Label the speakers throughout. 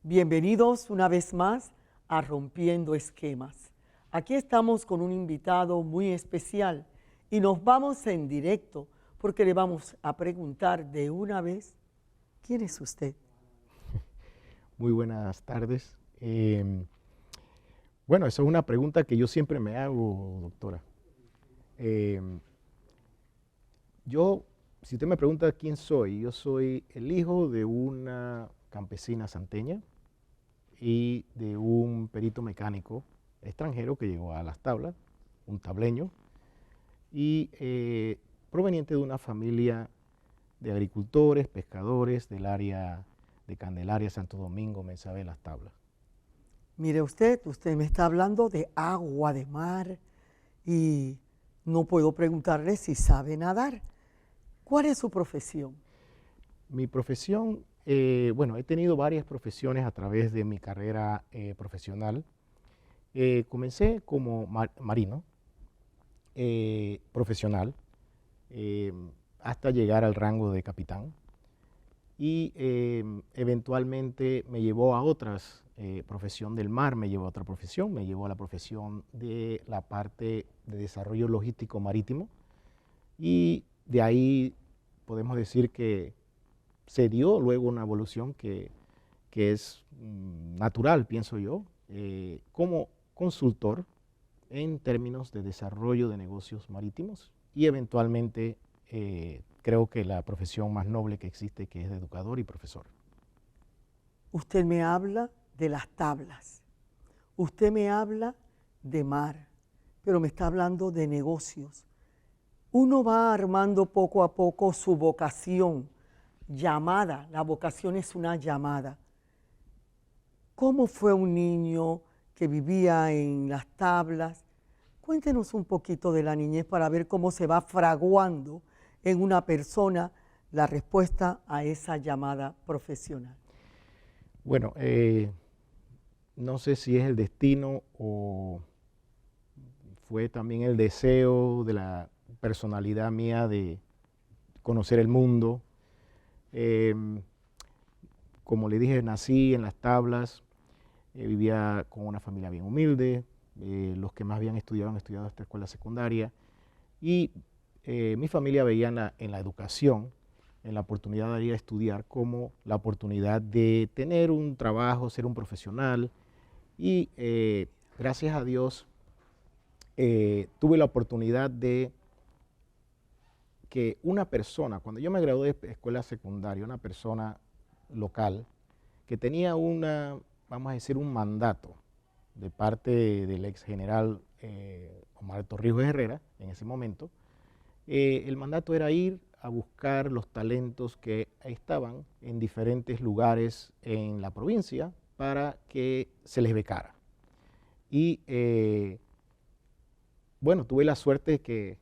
Speaker 1: Bienvenidos una vez más a Rompiendo Esquemas. Aquí estamos con un invitado muy especial y nos vamos en directo porque le vamos a preguntar de una vez, ¿quién es usted?
Speaker 2: Muy buenas tardes. Bueno, esa es una pregunta que yo siempre me hago, doctora. Si usted me pregunta quién soy, yo soy el hijo de una campesina santeña y de un perito mecánico extranjero que llegó a Las Tablas, un tableño, y proveniente de una familia de agricultores, pescadores del área de Candelaria, Santo Domingo, Mensabé, Las Tablas.
Speaker 1: Mire usted me está hablando de agua, de mar, y no puedo preguntarle si sabe nadar. ¿Cuál es su profesión?
Speaker 2: Mi profesión, bueno, he tenido varias profesiones a través de mi carrera profesional. Comencé como marino profesional hasta llegar al rango de capitán y eventualmente me llevó a otras profesión del mar, me llevó a otra profesión, me llevó a la profesión de la parte de desarrollo logístico marítimo y de ahí podemos decir que se dio luego una evolución que es natural, pienso yo, como consultor en términos de desarrollo de negocios marítimos y eventualmente creo que la profesión más noble que existe, que es de educador y profesor.
Speaker 1: Usted me habla de las tablas, usted me habla de mar, pero me está hablando de negocios. Uno va armando poco a poco su vocación, llamada, la vocación es una llamada. ¿Cómo fue un niño que vivía en las tablas? Cuéntenos un poquito de la niñez para ver cómo se va fraguando en una persona la respuesta a esa llamada profesional.
Speaker 2: Bueno, no sé si es el destino o fue también el deseo de la personalidad mía de conocer el mundo. Como le dije, nací en Las Tablas, vivía con una familia bien humilde, los que más habían estudiado han estudiado hasta escuela secundaria y mi familia veía en la educación, en la oportunidad de ir a estudiar como la oportunidad de tener un trabajo, ser un profesional y gracias a Dios tuve la oportunidad de que una persona, cuando yo me gradué de escuela secundaria, una persona local que tenía vamos a decir, un mandato de parte del ex general Omar Torrijos Herrera en ese momento, el mandato era ir a buscar los talentos que estaban en diferentes lugares en la provincia para que se les becara. Y bueno, tuve la suerte de que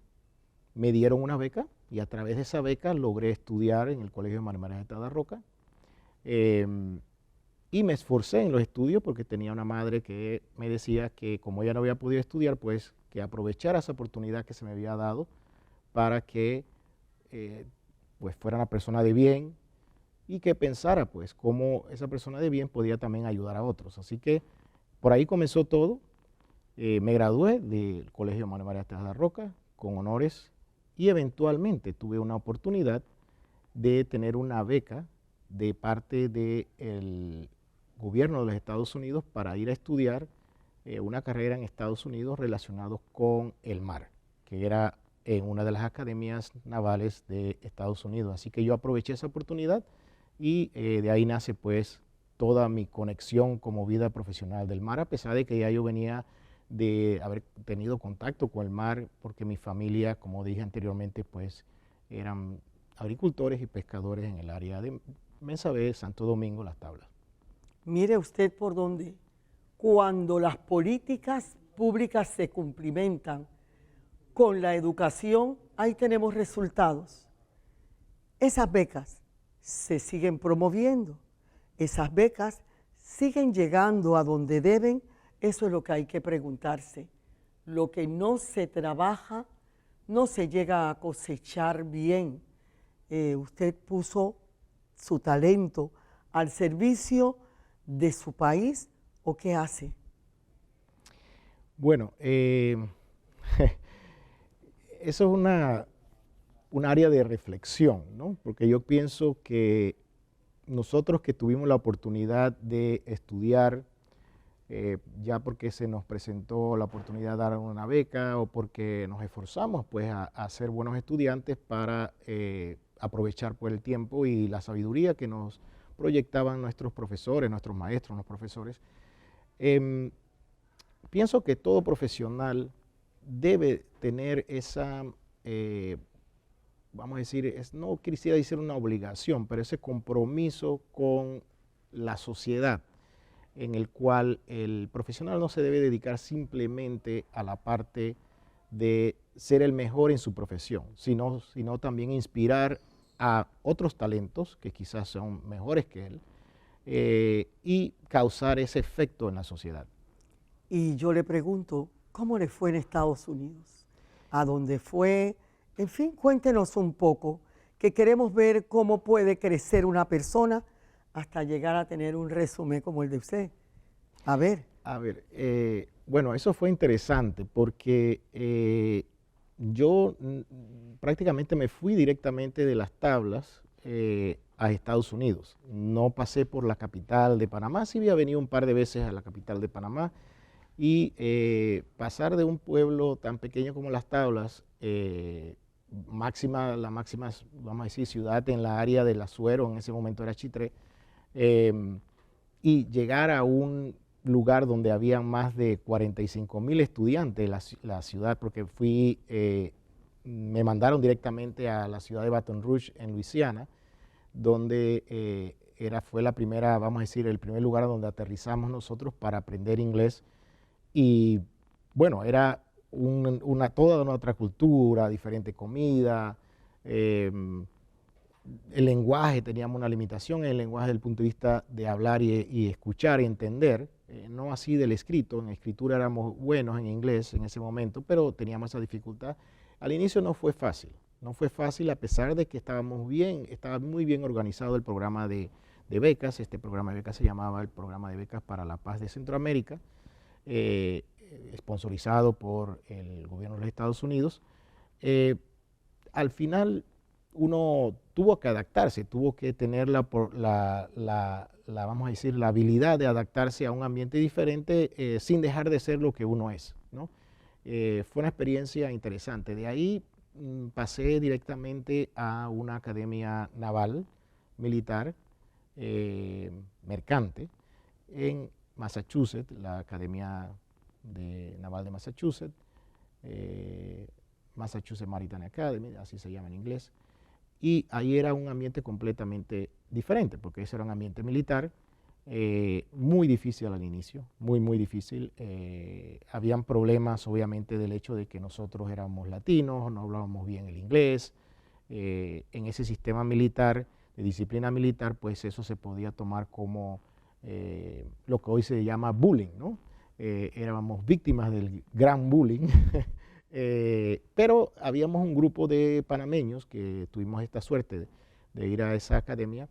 Speaker 2: me dieron una beca y a través de esa beca logré estudiar en el Colegio de María María de Tadarroca. Y me esforcé en los estudios porque tenía una madre que me decía que como ella no había podido estudiar, pues que aprovechara esa oportunidad que se me había dado para que pues fuera una persona de bien y que pensara pues cómo esa persona de bien podía también ayudar a otros. Así que por ahí comenzó todo. Me gradué del Colegio Manuel María Tadarroca con honores y eventualmente tuve una oportunidad de tener una beca de parte del gobierno de los Estados Unidos para ir a estudiar una carrera en Estados Unidos relacionada con el mar, que era en una de las academias navales de Estados Unidos. Así que yo aproveché esa oportunidad y de ahí nace pues toda mi conexión como vida profesional del mar, a pesar de que ya yo venía de haber tenido contacto con el mar, porque mi familia, como dije anteriormente, pues eran agricultores y pescadores en el área de Mensabé, Santo Domingo, Las Tablas.
Speaker 1: Mire usted por dónde, cuando las políticas públicas se cumplimentan con la educación, ahí tenemos resultados. Esas becas se siguen promoviendo, esas becas siguen llegando a donde deben, eso es lo que hay que preguntarse. Lo que no se trabaja, no se llega a cosechar bien. Usted puso su talento al servicio de su país o qué hace?
Speaker 2: Bueno, eso es un área de reflexión, ¿no? Porque yo pienso que nosotros que tuvimos la oportunidad de estudiar, ya porque se nos presentó la oportunidad de dar una beca o porque nos esforzamos pues a ser buenos estudiantes para aprovechar pues el tiempo y la sabiduría que nos proyectaban nuestros profesores, nuestros maestros, los profesores. Em, Pienso que todo profesional debe tener esa, vamos a decir, no quisiera decir una obligación, pero ese compromiso con la sociedad, en el cual el profesional no se debe dedicar simplemente a la parte de ser el mejor en su profesión, sino también inspirar a otros talentos que quizás son mejores que él, y causar ese efecto en la sociedad.
Speaker 1: Y yo le pregunto, ¿cómo le fue en Estados Unidos? ¿A dónde fue? En fin, cuéntenos un poco, que queremos ver cómo puede crecer una persona hasta llegar a tener un resumen como el de usted. A ver.
Speaker 2: A ver, bueno, eso fue interesante porque yo prácticamente me fui directamente de las tablas a Estados Unidos. No pasé por la capital de Panamá, sí había venido un par de veces a la capital de Panamá y pasar de un pueblo tan pequeño como Las Tablas, la máxima, vamos a decir, ciudad en la área del Azuero, en ese momento era Chitré, y llegar a un lugar donde habían más de 45,000 estudiantes, la ciudad, porque me mandaron directamente a la ciudad de Baton Rouge, en Luisiana, donde fue la primera, vamos a decir, el primer lugar donde aterrizamos nosotros para aprender inglés. Y bueno, era toda una otra cultura, diferente comida, el lenguaje, teníamos una limitación en el lenguaje desde el punto de vista de hablar y escuchar y entender, no así del escrito. En escritura éramos buenos en inglés en ese momento, pero teníamos esa dificultad. Al inicio no fue fácil a pesar de que estaba muy bien organizado el programa de becas. Este programa de becas se llamaba el Programa de Becas para la Paz de Centroamérica, sponsorizado por el gobierno de los Estados Unidos. Al final uno tuvo que adaptarse, tuvo que tener vamos a decir, la habilidad de adaptarse a un ambiente diferente sin dejar de ser lo que uno es, ¿no? Fue una experiencia interesante. De ahí pasé directamente a una academia naval militar mercante en Massachusetts, la Academia Naval de Massachusetts, Massachusetts Maritime Academy, así se llama en inglés. Y ahí era un ambiente completamente diferente, porque ese era un ambiente militar, muy difícil al inicio, muy difícil. Habían problemas, obviamente, del hecho de que nosotros éramos latinos, no hablábamos bien el inglés. En ese sistema militar, de disciplina militar, pues eso se podía tomar como lo que hoy se llama bullying, ¿no? Éramos víctimas del gran bullying. Pero habíamos un grupo de panameños que tuvimos esta suerte de ir a esa academia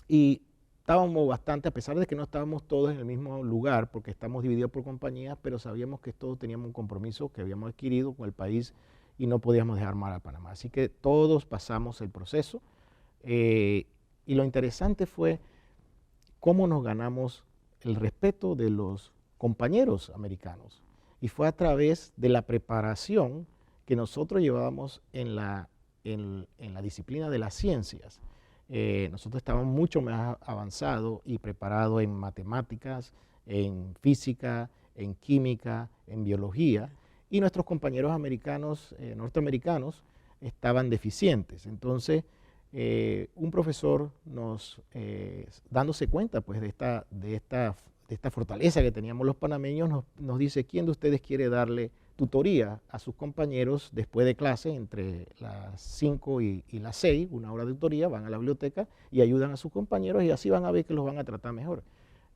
Speaker 2: y estábamos bastante, a pesar de que no estábamos todos en el mismo lugar, porque estamos divididos por compañías, pero sabíamos que todos teníamos un compromiso que habíamos adquirido con el país y no podíamos dejar mal a Panamá. Así que todos pasamos el proceso, y lo interesante fue cómo nos ganamos el respeto de los compañeros americanos. Y fue a través de la preparación que nosotros llevábamos en la disciplina de las ciencias. Nosotros estábamos mucho más avanzados y preparados en matemáticas, en física, en química, en biología, y nuestros compañeros norteamericanos estaban deficientes. Entonces, un profesor dándose cuenta pues, de esta fortaleza que teníamos los panameños, nos dice: ¿quién de ustedes quiere darle tutoría a sus compañeros después de clase, entre las 5 y las 6, una hora de tutoría? Van a la biblioteca y ayudan a sus compañeros y así van a ver que los van a tratar mejor.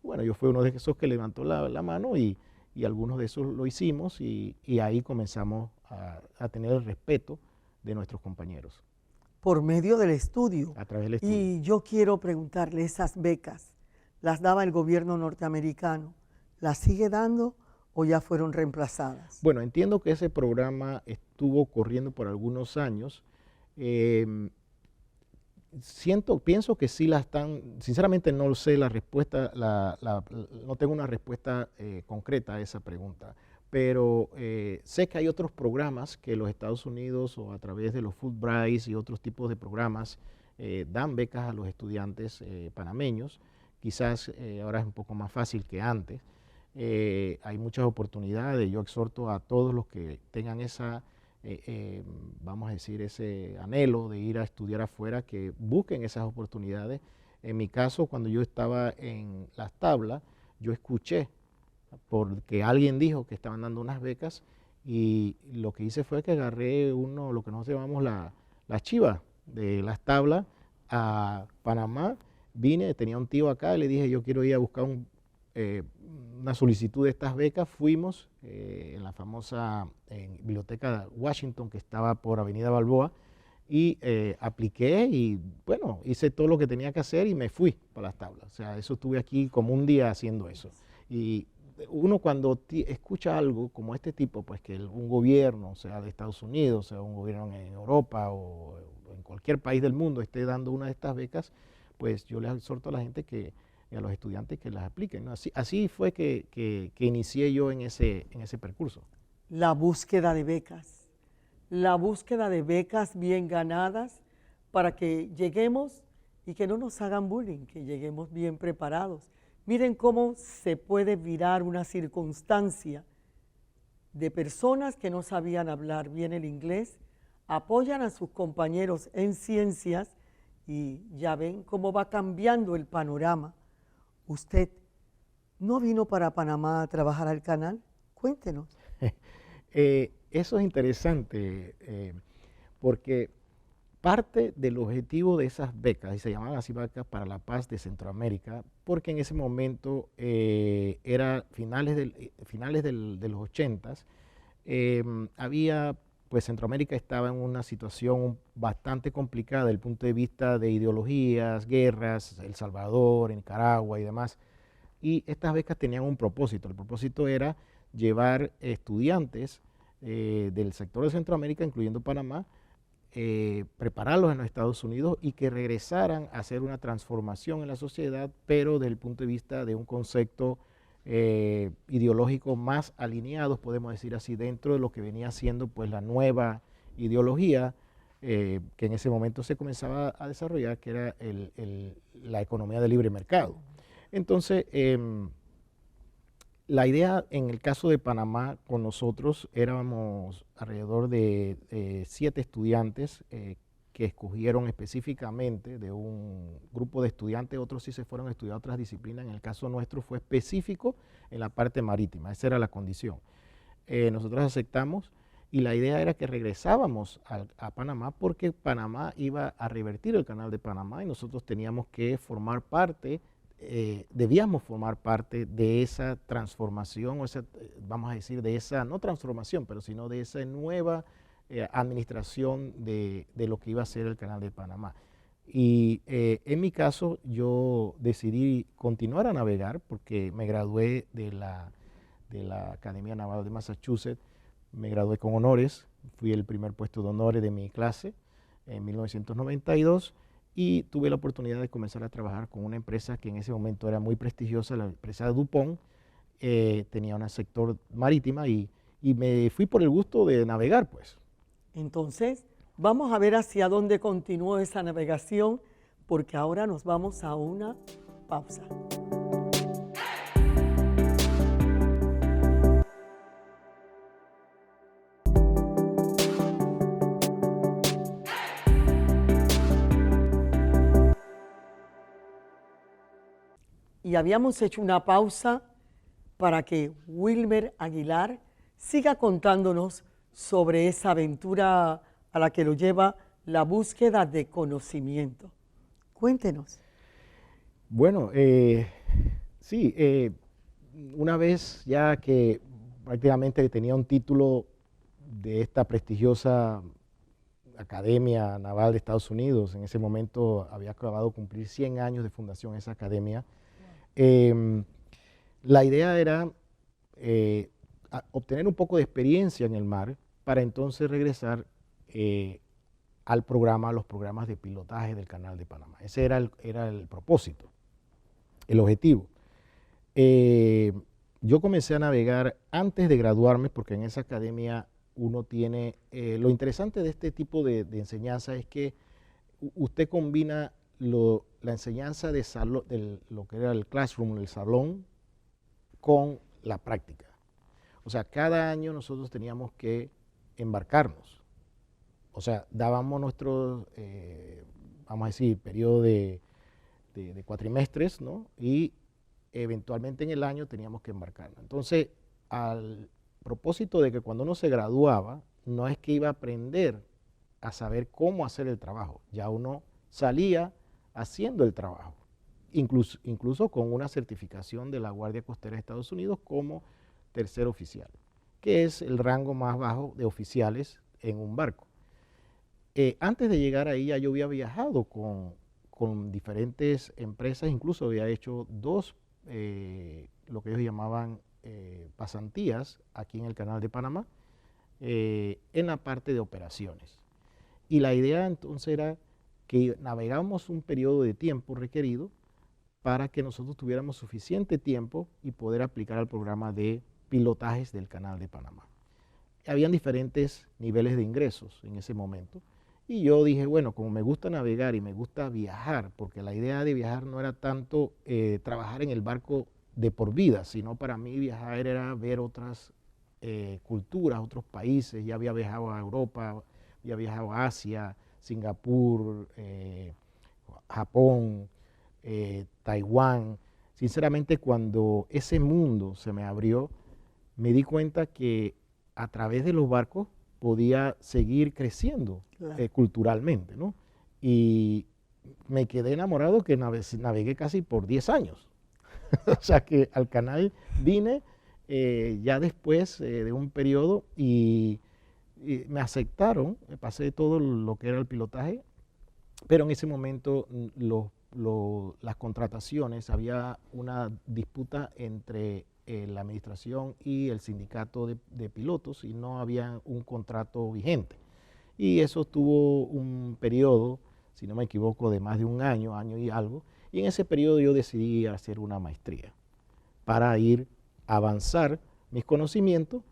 Speaker 2: Bueno, yo fui uno de esos que levantó la mano y algunos de esos lo hicimos, y ahí comenzamos a tener el respeto de nuestros compañeros.
Speaker 1: Por medio del estudio.
Speaker 2: A través del estudio.
Speaker 1: Y yo quiero preguntarle, esas becas, las daba el gobierno norteamericano. ¿Las sigue dando o ya fueron reemplazadas?
Speaker 2: Bueno, entiendo que ese programa estuvo corriendo por algunos años. Pienso que sí la están, sinceramente no sé la respuesta, no tengo una respuesta concreta a esa pregunta, pero sé que hay otros programas que los Estados Unidos o a través de los Fulbright y otros tipos de programas dan becas a los estudiantes panameños. Quizás ahora es un poco más fácil que antes. Hay muchas oportunidades. Yo exhorto a todos los que tengan esa vamos a decir, ese anhelo de ir a estudiar afuera, que busquen esas oportunidades. En mi caso, cuando yo estaba en Las Tablas, yo escuché porque alguien dijo que estaban dando unas becas y lo que hice fue que agarré lo que nosotros llamamos la chiva de Las Tablas a Panamá. Vine, tenía un tío acá y le dije, yo quiero ir a buscar una solicitud de estas becas. Fuimos en la famosa biblioteca Washington, que estaba por Avenida Balboa, y apliqué y bueno, hice todo lo que tenía que hacer y me fui para Las Tablas. O sea, eso estuve aquí como un día haciendo eso. Y uno cuando escucha algo como este tipo, pues que un gobierno, sea de Estados Unidos, sea un gobierno en Europa o en cualquier país del mundo esté dando una de estas becas, pues yo les exhorto a la gente y a los estudiantes que las apliquen, ¿no? Así fue que inicié yo en ese percurso.
Speaker 1: La búsqueda de becas. La búsqueda de becas bien ganadas para que lleguemos y que no nos hagan bullying, que lleguemos bien preparados. Miren cómo se puede virar una circunstancia de personas que no sabían hablar bien el inglés, apoyan a sus compañeros en ciencias y ya ven cómo va cambiando el panorama. ¿Usted no vino para Panamá a trabajar al canal? Cuéntenos.
Speaker 2: Eso es interesante porque parte del objetivo de esas becas, y se llamaban así becas para la paz de Centroamérica, porque en ese momento era finales de los 80s, había, pues Centroamérica estaba en una situación bastante complicada desde el punto de vista de ideologías, guerras, El Salvador, Nicaragua y demás, y estas becas tenían un propósito. El propósito era llevar estudiantes del sector de Centroamérica, incluyendo Panamá, prepararlos en los Estados Unidos y que regresaran a hacer una transformación en la sociedad, pero desde el punto de vista de un concepto ideológico más alineados, podemos decir así, dentro de lo que venía siendo pues la nueva ideología que en ese momento se comenzaba a desarrollar, que era la economía de libre mercado. Entonces, la idea en el caso de Panamá con nosotros éramos alrededor de 7 estudiantes que escogieron específicamente de un grupo de estudiantes, otros sí se fueron a estudiar otras disciplinas. En el caso nuestro fue específico en la parte marítima, esa era la condición. Nosotros aceptamos y la idea era que regresábamos a Panamá porque Panamá iba a revertir el canal de Panamá y nosotros teníamos que formar parte, debíamos formar parte de esa transformación, o esa, vamos a decir, de esa, no transformación, pero sino de esa nueva administración de lo que iba a ser el canal de Panamá. Y en mi caso yo decidí continuar a navegar porque me gradué de la Academia Naval de Massachusetts, me gradué con honores, fui el primer puesto de honores de mi clase en 1992 y tuve la oportunidad de comenzar a trabajar con una empresa que en ese momento era muy prestigiosa, la empresa DuPont, tenía un sector marítima y me fui por el gusto de navegar, pues.
Speaker 1: Entonces, vamos a ver hacia dónde continuó esa navegación, porque ahora nos vamos a una pausa. Y habíamos hecho una pausa para que Wilmer Aguilar siga contándonos sobre esa aventura a la que lo lleva la búsqueda de conocimiento. Cuéntenos.
Speaker 2: Bueno, sí, una vez ya que prácticamente tenía un título de esta prestigiosa Academia Naval de Estados Unidos, en ese momento había acabado de cumplir 100 años de fundación esa academia, Em, la idea era obtener un poco de experiencia en el mar para entonces regresar al programa, a los programas de pilotaje del Canal de Panamá. Ese era el propósito, el objetivo. Eh, yo comencé a navegar antes de graduarme porque en esa academia uno tiene, lo interesante de este tipo de enseñanza es que usted combina la enseñanza de lo que era el classroom, el salón, con la práctica. O sea, cada año nosotros teníamos que embarcarnos. O sea, dábamos nuestro, vamos a decir, periodo de cuatrimestres, ¿no? Y eventualmente en el año teníamos que embarcarnos. Entonces, al propósito de que cuando uno se graduaba, no es que iba a aprender a saber cómo hacer el trabajo, ya uno salía haciendo el trabajo, incluso con una certificación de la Guardia Costera de Estados Unidos como tercer oficial, que es el rango más bajo de oficiales en un barco. Antes de llegar ahí ya yo había viajado con diferentes empresas, incluso había hecho dos, lo que ellos llamaban pasantías aquí en el Canal de Panamá, en la parte de operaciones. Y la idea entonces era que navegamos un periodo de tiempo requerido para que nosotros tuviéramos suficiente tiempo y poder aplicar al programa de pilotajes del Canal de Panamá. Habían diferentes niveles de ingresos en ese momento. Y yo dije, bueno, como me gusta navegar y me gusta viajar, porque la idea de viajar no era tanto trabajar en el barco de por vida, sino para mí viajar era ver otras culturas, otros países. Ya había viajado a Europa, había viajado a Asia, Singapur, Japón, Taiwán. Sinceramente, cuando ese mundo se me abrió, me di cuenta que a través de los barcos podía seguir creciendo culturalmente, ¿no? Y me quedé enamorado que navegué casi por 10 años. O sea que al canal vine ya después de un periodo y me aceptaron, pasé todo lo que era el pilotaje, pero en ese momento las contrataciones, había una disputa entre la administración y el sindicato de pilotos y no había un contrato vigente. Y eso tuvo un periodo, si no me equivoco, de más de un año, año y algo, y en ese periodo yo decidí hacer una maestría para ir a avanzar mis conocimientos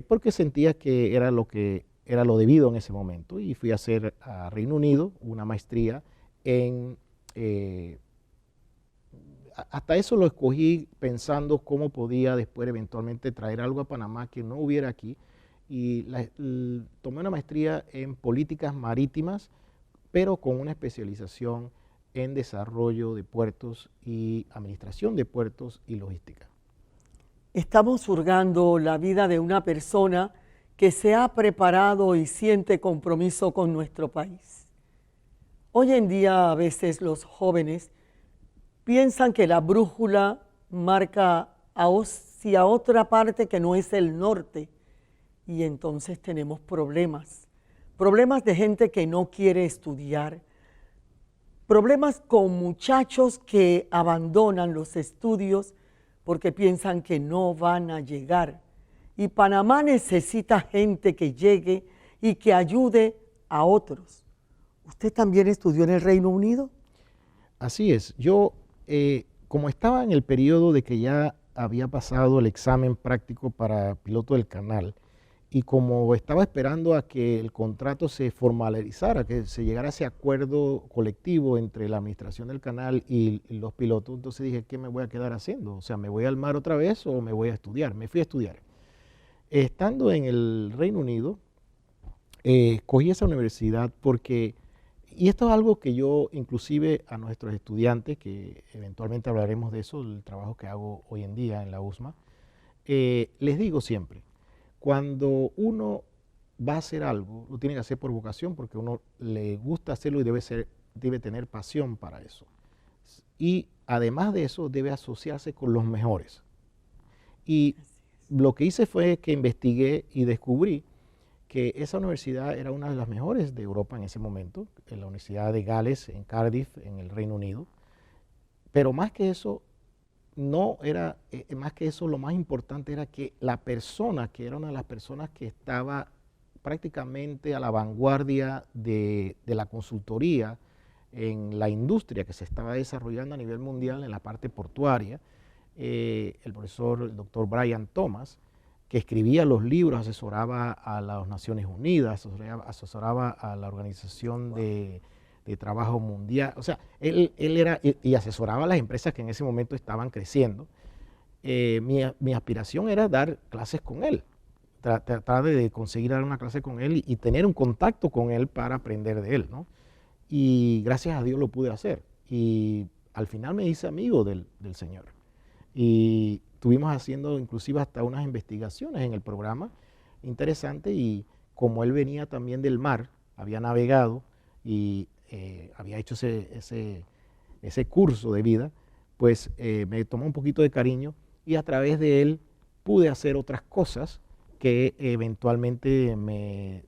Speaker 2: porque sentía que era lo debido en ese momento y fui a hacer a Reino Unido una maestría en hasta eso lo escogí pensando cómo podía después eventualmente traer algo a Panamá que no hubiera aquí. Y tomé una maestría en políticas marítimas, pero con una especialización en desarrollo de puertos y administración de puertos y logística.
Speaker 1: Estamos hurgando la vida de una persona que se ha preparado y siente compromiso con nuestro país. Hoy en día a veces los jóvenes piensan que la brújula marca hacia otra parte que no es el norte y entonces tenemos problemas de gente que no quiere estudiar, problemas con muchachos que abandonan los estudios porque piensan que no van a llegar. Y Panamá necesita gente que llegue y que ayude a otros. ¿Usted también estudió en el Reino Unido?
Speaker 2: Así es. Yo, como estaba en el periodo de que ya había pasado el examen práctico para piloto del canal, y como estaba esperando a que el contrato se formalizara, que se llegara a ese acuerdo colectivo entre la administración del canal y los pilotos, entonces dije, ¿qué me voy a quedar haciendo? O sea, ¿me voy al mar otra vez o me voy a estudiar? Me fui a estudiar. Estando en el Reino Unido, escogí esa universidad porque, y esto es algo que yo inclusive a nuestros estudiantes, que eventualmente hablaremos de eso, el trabajo que hago hoy en día en la USMA, les digo siempre, cuando uno va a hacer algo, lo tiene que hacer por vocación porque uno le gusta hacerlo y debe tener pasión para eso. Y además de eso, debe asociarse con los mejores. Y lo que hice fue que investigué y descubrí que esa universidad era una de las mejores de Europa en ese momento, en la Universidad de Gales, en Cardiff, en el Reino Unido. Pero más que eso, no era, más que eso, lo más importante era que la persona, que era una de las personas que estaba prácticamente a la vanguardia de la consultoría en la industria que se estaba desarrollando a nivel mundial en la parte portuaria, el profesor, el doctor Brian Thomas, que escribía los libros, asesoraba a las Naciones Unidas, asesoraba a la Organización de Trabajo Mundial, o sea, él era, y asesoraba a las empresas que en ese momento estaban creciendo. Mi aspiración era dar clases con él, tratar de conseguir dar una clase con él y tener un contacto con él para aprender de él, ¿no? Y gracias a Dios lo pude hacer. Y al final me hice amigo del señor. Y estuvimos haciendo inclusive hasta unas investigaciones en el programa interesantes, y como él venía también del mar, había navegado y había hecho ese curso de vida, pues me tomó un poquito de cariño y a través de él pude hacer otras cosas que eventualmente me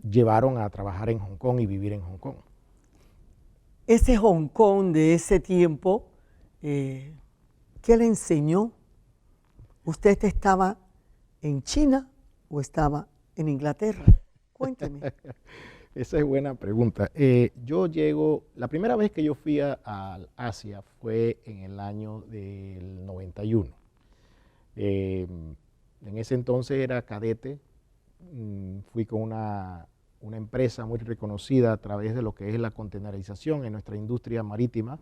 Speaker 2: llevaron a trabajar en Hong Kong y vivir en Hong Kong.
Speaker 1: Ese Hong Kong de ese tiempo, ¿qué le enseñó? ¿Usted estaba en China o estaba en Inglaterra? Cuénteme.
Speaker 2: Esa es buena pregunta. Yo llego, la primera vez que yo fui a Asia fue en el año del 91. En ese entonces era cadete, fui con una empresa muy reconocida a través de lo que es la containerización en nuestra industria marítima,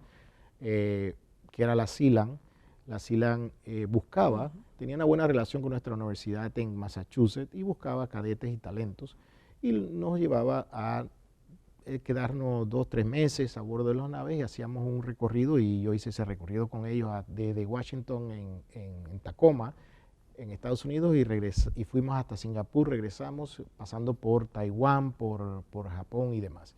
Speaker 2: que era la Sealand. La Sealand buscaba, tenía una buena relación con nuestra universidad en Massachusetts y buscaba cadetes y talentos, y nos llevaba a quedarnos 2 o 3 meses a bordo de las naves y hacíamos un recorrido, y yo hice ese recorrido con ellos desde Washington en Tacoma, en Estados Unidos, y fuimos hasta Singapur, regresamos pasando por Taiwán, por Japón y demás.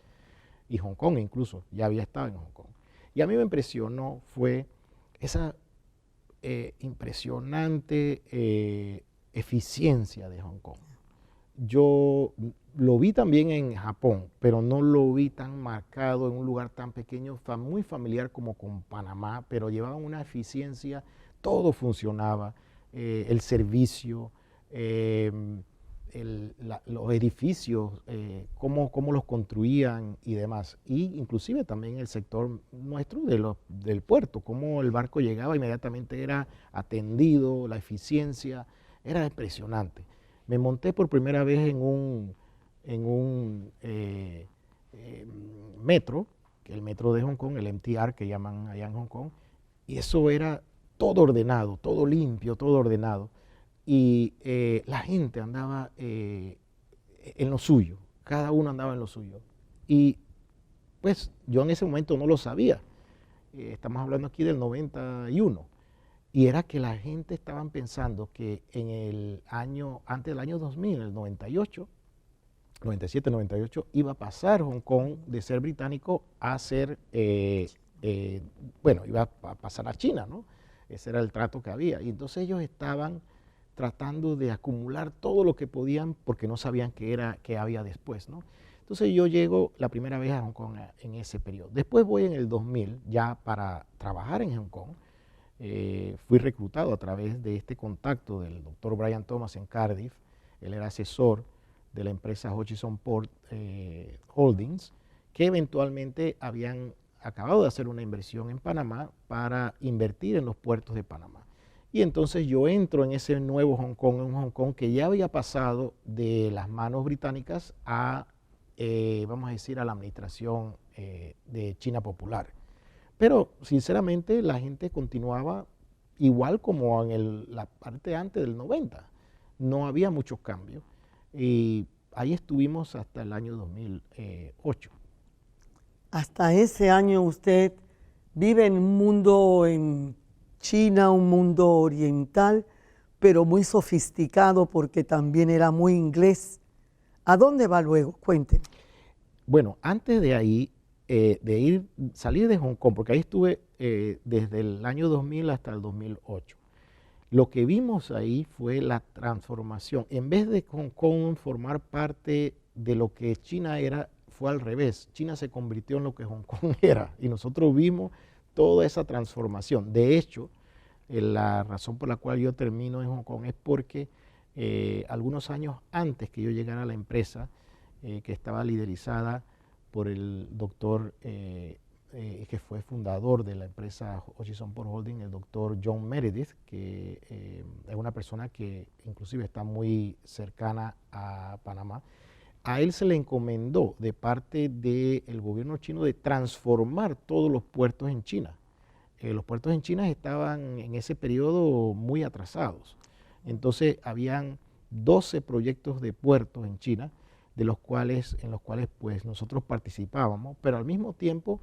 Speaker 2: Y Hong Kong incluso, ya había estado en Hong Kong. Y a mí me impresionó fue esa impresionante eficiencia de Hong Kong. Yo lo vi también en Japón, pero no lo vi tan marcado en un lugar tan pequeño, muy familiar como con Panamá, pero llevaban una eficiencia, todo funcionaba, el servicio, los edificios, cómo los construían y demás. Y inclusive también el sector nuestro del puerto, cómo el barco llegaba inmediatamente, era atendido, la eficiencia, era impresionante. Me monté por primera vez en un metro, que el metro de Hong Kong, el MTR que llaman allá en Hong Kong, y eso era todo ordenado, todo limpio, todo ordenado. Y la gente andaba en lo suyo, cada uno andaba en lo suyo. Y pues yo en ese momento no lo sabía. Estamos hablando aquí del 91. Y era que la gente estaban pensando que en el año, antes del año 2000, el 98, 97, 98, iba a pasar Hong Kong de ser británico a ser, bueno, iba a pasar a China, ¿no? Ese era el trato que había. Y entonces ellos estaban tratando de acumular todo lo que podían porque no sabían qué había después, ¿no? Entonces yo llego la primera vez a Hong Kong en ese periodo. Después voy en el 2000 ya para trabajar en Hong Kong. Fui reclutado a través de este contacto del doctor Brian Thomas en Cardiff. Él era asesor de la empresa Hutchison Port Holdings, que eventualmente habían acabado de hacer una inversión en Panamá para invertir en los puertos de Panamá. Y entonces yo entro en ese nuevo Hong Kong, un Hong Kong que ya había pasado de las manos británicas a, vamos a decir, a la administración de China Popular. Pero sinceramente la gente continuaba igual como en la parte antes del 90. No había muchos cambios. Y ahí estuvimos hasta el año 2008.
Speaker 1: Hasta ese año usted vive en un mundo en China, un mundo oriental, pero muy sofisticado porque también era muy inglés. ¿A dónde va luego? Cuénteme.
Speaker 2: Bueno, antes de ahí, salir de Hong Kong, porque ahí estuve desde el año 2000 hasta el 2008. Lo que vimos ahí fue la transformación. En vez de Hong Kong formar parte de lo que China era, fue al revés. China se convirtió en lo que Hong Kong era y nosotros vimos toda esa transformación. De hecho, La razón por la cual yo termino en Hong Kong es porque algunos años antes que yo llegara a la empresa, que estaba liderizada por el doctor que fue fundador de la empresa Hutchison Port Holding, el doctor John Meredith, que es una persona que inclusive está muy cercana a Panamá. A él se le encomendó de parte del gobierno chino de transformar todos los puertos en China. Los puertos en China estaban en ese periodo muy atrasados. Entonces habían 12 proyectos de puertos en China, en los cuales pues, nosotros participábamos, pero al mismo tiempo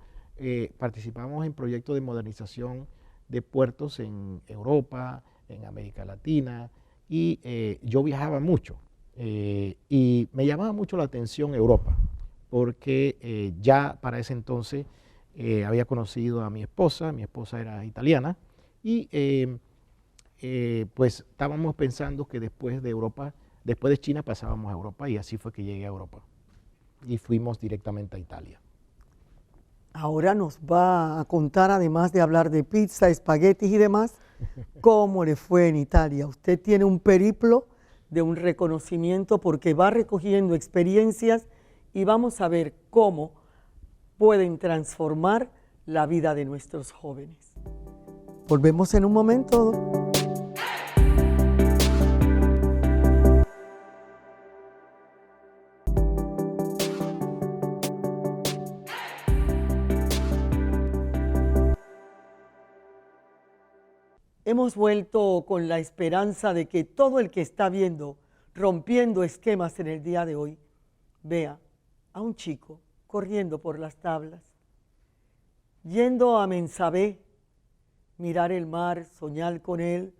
Speaker 2: participábamos en proyectos de modernización de puertos en Europa, en América Latina, y yo viajaba mucho. Y me llamaba mucho la atención Europa, porque ya para ese entonces había conocido a mi esposa era italiana, y pues estábamos pensando que después de China pasábamos a Europa, y así fue que llegué a Europa y fuimos directamente a Italia.
Speaker 1: Ahora nos va a contar, además de hablar de pizza, espaguetis y demás, cómo le fue en Italia. Usted tiene un periplo de un reconocimiento porque va recogiendo experiencias y vamos a ver cómo pueden transformar la vida de nuestros jóvenes. Volvemos en un momento. Hemos vuelto con la esperanza de que todo el que está viendo Rompiendo Esquemas en el día de hoy vea a un chico corriendo por las tablas, yendo a Mensabé, mirar el mar, soñar con él,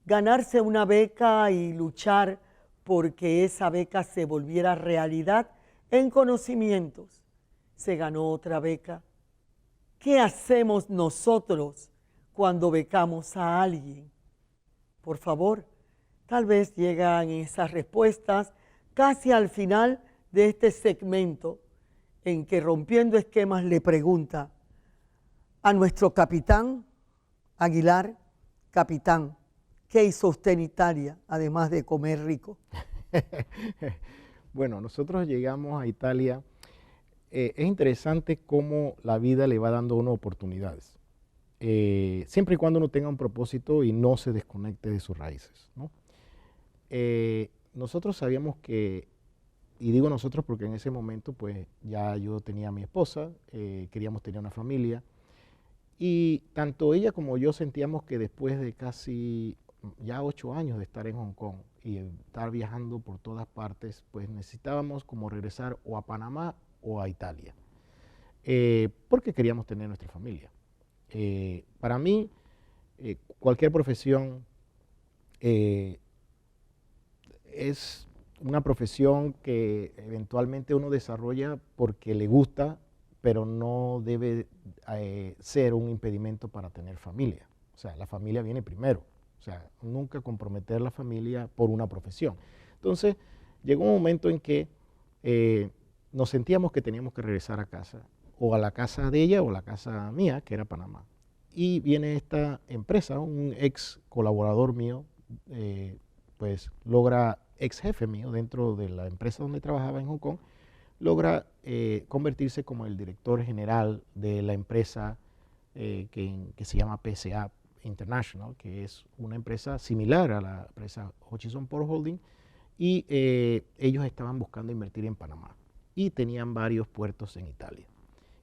Speaker 1: ganarse una beca y luchar porque esa beca se volviera realidad en conocimientos. Se ganó otra beca. ¿Qué hacemos nosotros cuando becamos a alguien? Por favor, tal vez llegan esas respuestas casi al final de este segmento en que Rompiendo Esquemas le pregunta a nuestro capitán Aguilar: capitán, ¿qué hizo usted en Italia además de comer rico?
Speaker 2: Bueno, nosotros llegamos a Italia. Es interesante cómo la vida le va dando a uno oportunidades. Siempre y cuando uno tenga un propósito y no se desconecte de sus raíces, ¿no? Nosotros sabíamos que, y digo nosotros porque en ese momento pues ya yo tenía a mi esposa, queríamos tener una familia, y tanto ella como yo sentíamos que después de casi ya 8 años de estar en Hong Kong y estar viajando por todas partes, pues necesitábamos como regresar o a Panamá o a Italia, porque queríamos tener nuestra familia. Para mí, cualquier profesión es una profesión que eventualmente uno desarrolla porque le gusta, pero no debe ser un impedimento para tener familia. O sea, la familia viene primero. O sea, nunca comprometer la familia por una profesión. Entonces, llegó un momento en que nos sentíamos que teníamos que regresar a casa, o a la casa de ella o a la casa mía, que era Panamá. Y viene esta empresa, un ex colaborador mío, pues logra, ex jefe mío dentro de la empresa donde trabajaba en Hong Kong, logra convertirse como el director general de la empresa que se llama PSA International, que es una empresa similar a la empresa Hutchison Port Holding, y ellos estaban buscando invertir en Panamá y tenían varios puertos en Italia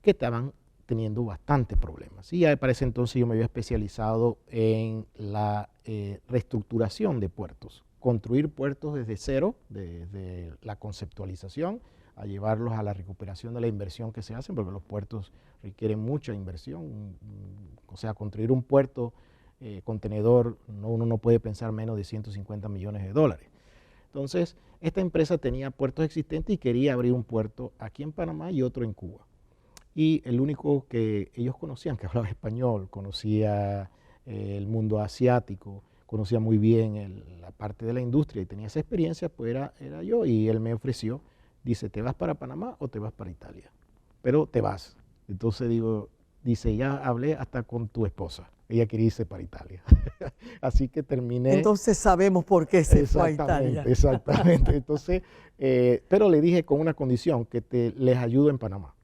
Speaker 2: que estaban teniendo bastantes problemas. Y ya para ese entonces yo me había especializado en la reestructuración de puertos, construir puertos desde cero, desde la conceptualización, a llevarlos a la recuperación de la inversión que se hace, porque los puertos requieren mucha inversión. O sea, construir un puerto contenedor, uno no puede pensar menos de 150 millones de dólares. Entonces, esta empresa tenía puertos existentes y quería abrir un puerto aquí en Panamá y otro en Cuba. Y el único que ellos conocían, que hablaba español, conocía el mundo asiático, conocía muy bien la parte de la industria y tenía esa experiencia, pues era yo. Y él me ofreció, dice, ¿te vas para Panamá o te vas para Italia? Pero te vas. Entonces dice, ya hablé hasta con tu esposa. ella quería irse para Italia. Así que terminé.
Speaker 1: Entonces sabemos por qué se fue a Italia.
Speaker 2: Exactamente. Entonces, pero le dije con una condición, que les ayudo en Panamá.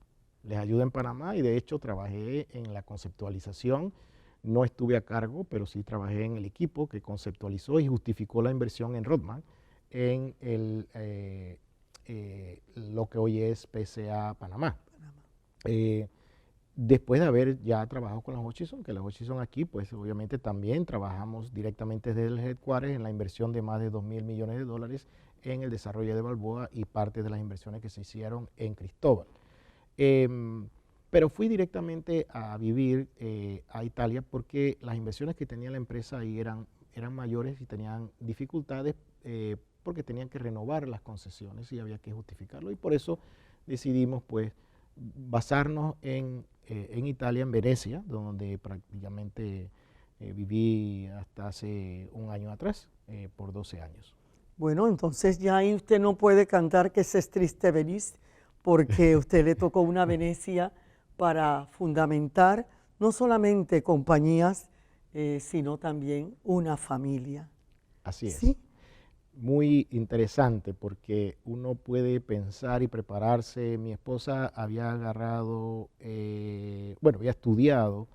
Speaker 2: Les ayudo en Panamá y de hecho trabajé en la conceptualización. No estuve a cargo, pero sí trabajé en el equipo que conceptualizó y justificó la inversión en Rodman en lo que hoy es PSA Panamá. Después de haber ya trabajado con la Hutchison, que la Hutchison aquí, pues obviamente también trabajamos directamente desde el headquarters en la inversión de más de $2.000 millones en el desarrollo de Balboa y parte de las inversiones que se hicieron en Cristóbal. Pero fui directamente a vivir a Italia porque las inversiones que tenía la empresa ahí eran mayores y tenían dificultades porque tenían que renovar las concesiones y había que justificarlo. Y por eso decidimos pues basarnos en Italia, en Venecia, donde prácticamente viví hasta hace un año atrás, por 12 años.
Speaker 1: Bueno, entonces ya ahí usted no puede cantar que se es triste Venice, porque usted le tocó una Venecia para fundamentar no solamente compañías, sino también una familia.
Speaker 2: Así es.
Speaker 1: ¿Sí?
Speaker 2: Muy interesante porque uno puede pensar y prepararse. Mi esposa había agarrado, había estudiado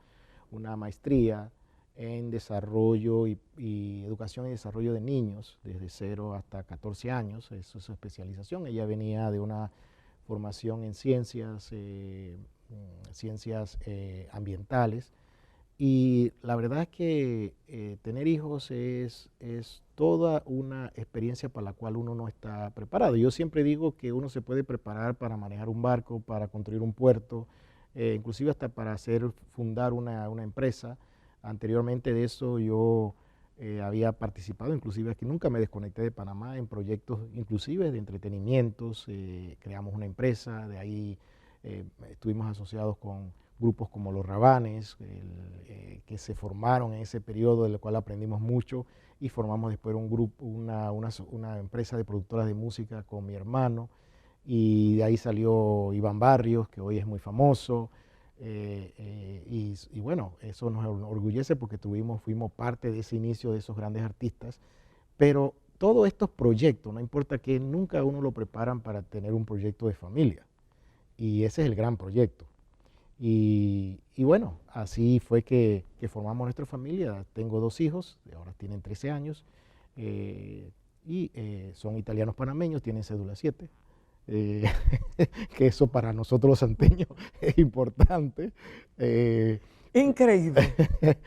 Speaker 2: una maestría en desarrollo y educación y desarrollo de niños desde 0 hasta 14 años, eso es su especialización. Ella venía de una formación en ciencias ambientales. Y la verdad es que tener hijos es toda una experiencia para la cual uno no está preparado. Yo siempre digo que uno se puede preparar para manejar un barco, para construir un puerto, inclusive hasta para fundar una empresa. Anteriormente de eso yo había participado, inclusive aquí nunca me desconecté de Panamá en proyectos inclusive de entretenimientos. Creamos una empresa, de ahí estuvimos asociados con grupos como Los Rabanes, que se formaron en ese periodo, del cual aprendimos mucho, y formamos después un grupo, una empresa de productoras de música con mi hermano, y de ahí salió Iván Barrios, que hoy es muy famoso, y bueno, eso nos orgullece porque fuimos parte de ese inicio de esos grandes artistas, pero todos estos proyectos, no importa que nunca uno lo preparan para tener un proyecto de familia, y ese es el gran proyecto. Y bueno, así fue que formamos nuestra familia. Tengo 2 hijos, ahora tienen 13 años, son italianos panameños, tienen cédula 7, que eso para nosotros los santeños es importante.
Speaker 1: Increíble,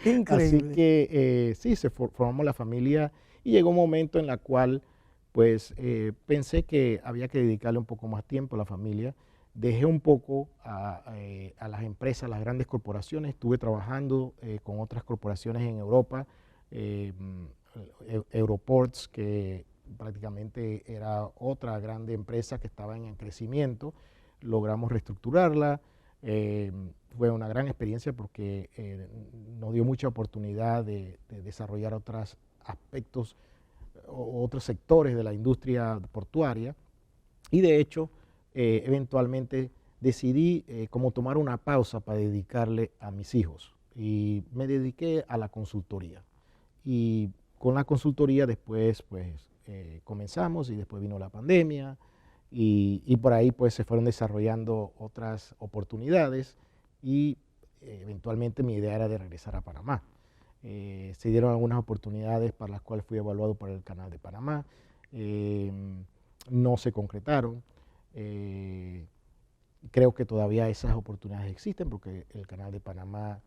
Speaker 1: increíble.
Speaker 2: Así que sí, formamos la familia y llegó un momento en el cual pues pensé que había que dedicarle un poco más tiempo a la familia. Dejé un poco a las empresas, a las grandes corporaciones. Estuve trabajando con otras corporaciones en Europa, Euroports, que prácticamente era otra grande empresa que estaba en crecimiento. Logramos reestructurarla. Fue una gran experiencia porque nos dio mucha oportunidad de desarrollar otros aspectos, otros sectores de la industria portuaria. Y de hecho, eventualmente decidí como tomar una pausa para dedicarle a mis hijos y me dediqué a la consultoría. Y con la consultoría después pues comenzamos y después vino la pandemia y por ahí pues se fueron desarrollando otras oportunidades y eventualmente mi idea era de regresar a Panamá. Se dieron algunas oportunidades para las cuales fui evaluado por el Canal de Panamá, no se concretaron. Creo que todavía esas oportunidades existen porque el Canal de Panamá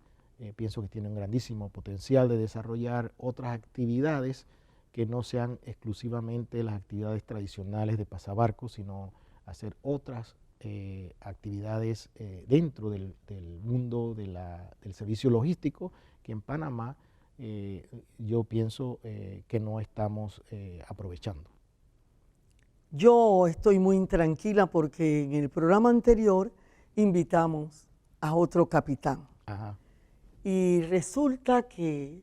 Speaker 2: pienso que tiene un grandísimo potencial de desarrollar otras actividades que no sean exclusivamente las actividades tradicionales de pasabarcos, sino hacer otras actividades dentro del mundo del servicio logístico que en Panamá yo pienso que no estamos aprovechando.
Speaker 1: Yo estoy muy intranquila porque en el programa anterior invitamos a otro capitán.
Speaker 2: Ajá.
Speaker 1: Y resulta que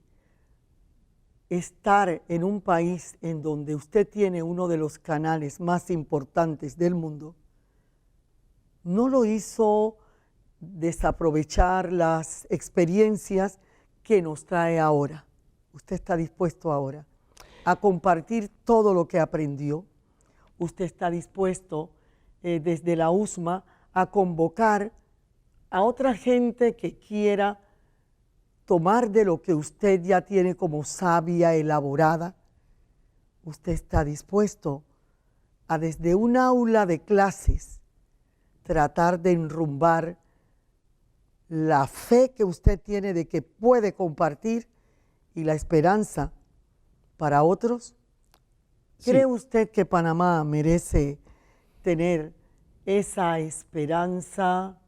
Speaker 1: estar en un país en donde usted tiene uno de los canales más importantes del mundo, no lo hizo desaprovechar las experiencias que nos trae ahora. Usted está dispuesto ahora a compartir todo lo que aprendió. Usted está dispuesto desde la USMA a convocar a otra gente que quiera tomar de lo que usted ya tiene como savia elaborada. Usted está dispuesto a desde un aula de clases tratar de enrumbar la fe que usted tiene de que puede compartir y la esperanza para otros. ¿Cree usted que Panamá merece tener esa esperanza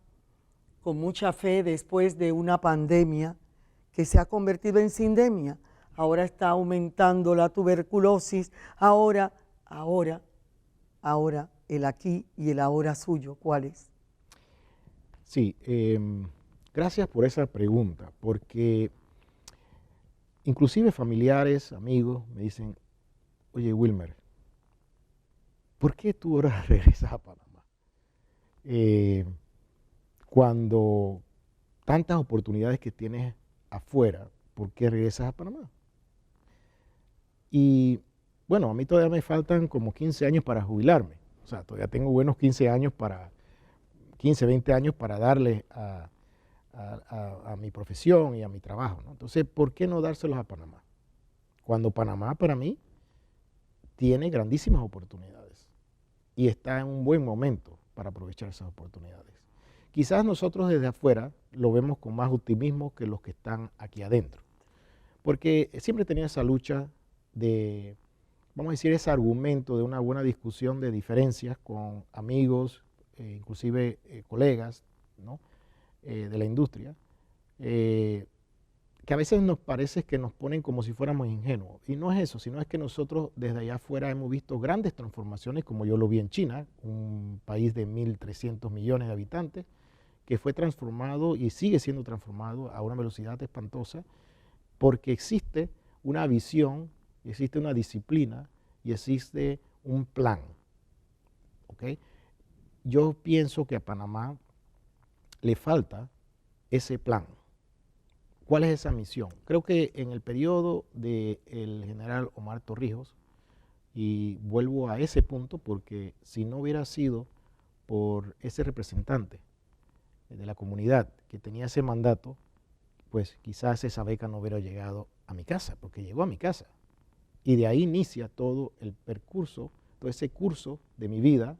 Speaker 1: con mucha fe después de una pandemia que se ha convertido en sindemia? Ahora está aumentando la tuberculosis, ahora, el aquí y el ahora suyo, ¿cuál es?
Speaker 2: Sí, gracias por esa pregunta, porque inclusive familiares, amigos me dicen, oye Wilmer, ¿por qué tú ahora regresas a Panamá? Cuando tantas oportunidades que tienes afuera, ¿por qué regresas a Panamá? Y bueno, a mí todavía me faltan como 15 años para jubilarme. O sea, todavía tengo buenos 15, 20 años para darle a mi profesión y a mi trabajo, ¿no? Entonces, ¿por qué no dárselos a Panamá? Cuando Panamá para mí tiene grandísimas oportunidades y está en un buen momento para aprovechar esas oportunidades. Quizás nosotros desde afuera lo vemos con más optimismo que los que están aquí adentro, porque siempre tenía esa lucha de, vamos a decir, ese argumento de una buena discusión de diferencias con amigos, inclusive colegas, ¿no? De la industria, que a veces nos parece que nos ponen como si fuéramos ingenuos. Y no es eso, sino es que nosotros desde allá afuera hemos visto grandes transformaciones, como yo lo vi en China, un país de 1.300 millones de habitantes, que fue transformado y sigue siendo transformado a una velocidad espantosa, porque existe una visión, existe una disciplina y existe un plan. ¿Okay? Yo pienso que a Panamá le falta ese plan. ¿Cuál es esa misión? Creo que en el periodo del general Omar Torrijos, y vuelvo a ese punto porque si no hubiera sido por ese representante de la comunidad que tenía ese mandato, pues quizás esa beca no hubiera llegado a mi casa, porque llegó a mi casa. Y de ahí inicia todo el percurso, todo ese curso de mi vida,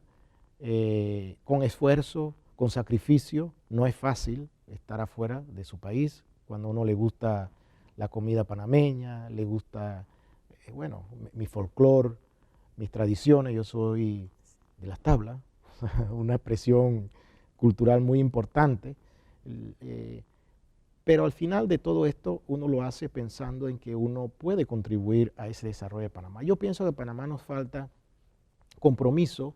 Speaker 2: con esfuerzo, con sacrificio. No es fácil estar afuera de su país cuando a uno le gusta la comida panameña, le gusta, bueno, mi folclore, mis tradiciones. Yo soy de las tablas, una expresión cultural muy importante, pero al final de todo esto uno lo hace pensando en que uno puede contribuir a ese desarrollo de Panamá. Yo pienso que a Panamá nos falta compromiso,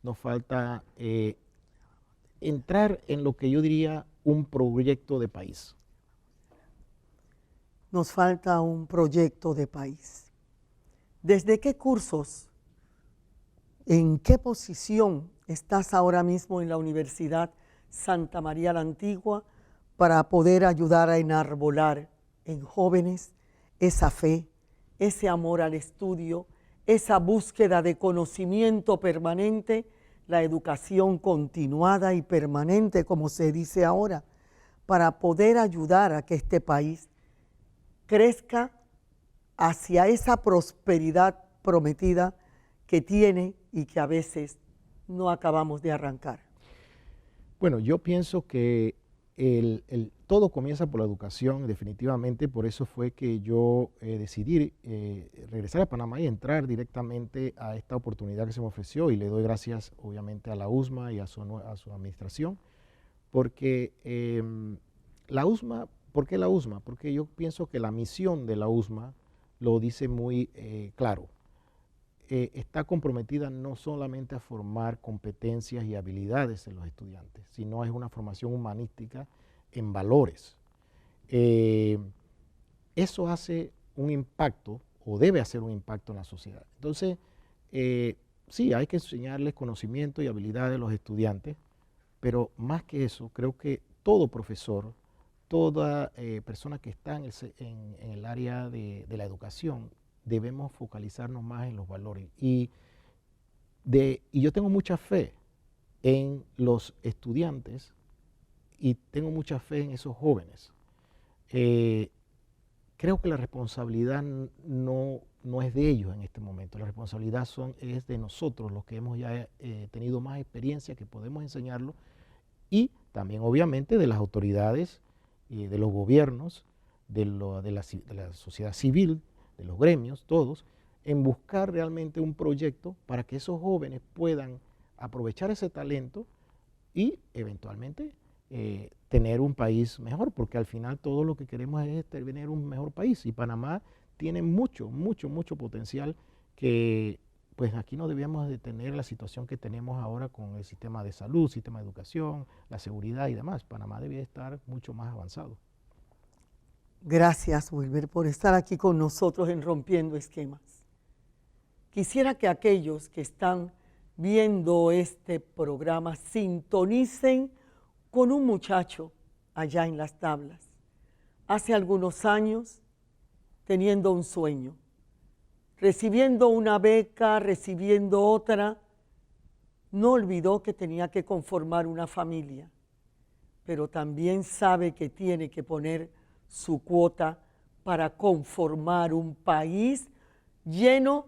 Speaker 2: nos falta entrar en lo que yo diría un proyecto de país.
Speaker 1: Nos falta un proyecto de país. ¿Desde qué cursos, en qué posición estás ahora mismo en la Universidad Santa María la Antigua para poder ayudar a enarbolar en jóvenes esa fe, ese amor al estudio, esa búsqueda de conocimiento permanente, la educación continuada y permanente, como se dice ahora, para poder ayudar a que este país crezca hacia esa prosperidad prometida que tiene y que a veces no acabamos de arrancar?
Speaker 2: Bueno, yo pienso que todo comienza por la educación, definitivamente. Por eso fue que yo decidí regresar a Panamá y entrar directamente a esta oportunidad que se me ofreció, y le doy gracias obviamente a la USMA y a su administración, porque la USMA, ¿por qué la USMA? Porque yo pienso que la misión de la USMA lo dice muy claro. Está comprometida no solamente a formar competencias y habilidades en los estudiantes, sino es una formación humanística en valores. Eso hace un impacto, o debe hacer un impacto en la sociedad. Entonces, sí, hay que enseñarles conocimiento y habilidades a los estudiantes, pero más que eso, creo que todo profesor toda persona que está en el área de la educación, debemos focalizarnos más en los valores. Y yo tengo mucha fe en los estudiantes y tengo mucha fe en esos jóvenes. Creo que la responsabilidad no es de ellos en este momento, la responsabilidad es de nosotros, los que hemos ya tenido más experiencia, que podemos enseñarlo, y también obviamente de las autoridades, de los gobiernos, de la sociedad civil, de los gremios, todos, en buscar realmente un proyecto para que esos jóvenes puedan aprovechar ese talento y eventualmente tener un país mejor, porque al final todo lo que queremos es tener un mejor país, y Panamá tiene mucho potencial, que pues aquí no debíamos de tener la situación que tenemos ahora con el sistema de salud, sistema de educación, la seguridad y demás. Panamá debía estar mucho más avanzado.
Speaker 1: Gracias, Wilber, por estar aquí con nosotros en Rompiendo Esquemas. Quisiera que aquellos que están viendo este programa sintonicen con un muchacho allá en Las Tablas. Hace algunos años, teniendo un sueño, recibiendo una beca, recibiendo otra, no olvidó que tenía que conformar una familia, pero también sabe que tiene que poner su cuota para conformar un país lleno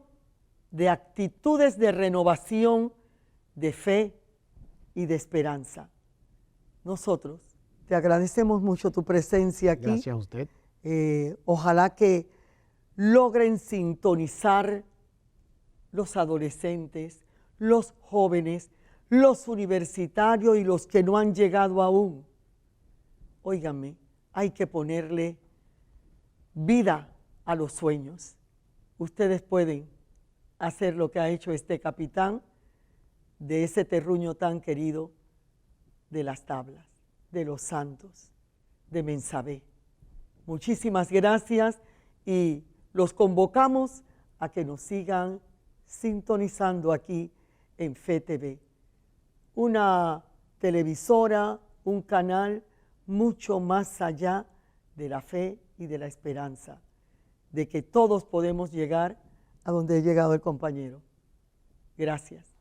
Speaker 1: de actitudes de renovación, de fe y de esperanza. Nosotros te agradecemos mucho tu presencia aquí.
Speaker 2: Gracias a usted.
Speaker 1: Ojalá que logren sintonizar los adolescentes, los jóvenes, los universitarios y los que no han llegado aún. Óiganme, hay que ponerle vida a los sueños. Ustedes pueden hacer lo que ha hecho este capitán de ese terruño tan querido de Las Tablas, de Los Santos, de Mensabé. Muchísimas gracias y los convocamos a que nos sigan sintonizando aquí en Fe TV, una televisora, un canal mucho más allá de la fe y de la esperanza, de que todos podemos llegar a donde ha llegado el compañero. Gracias.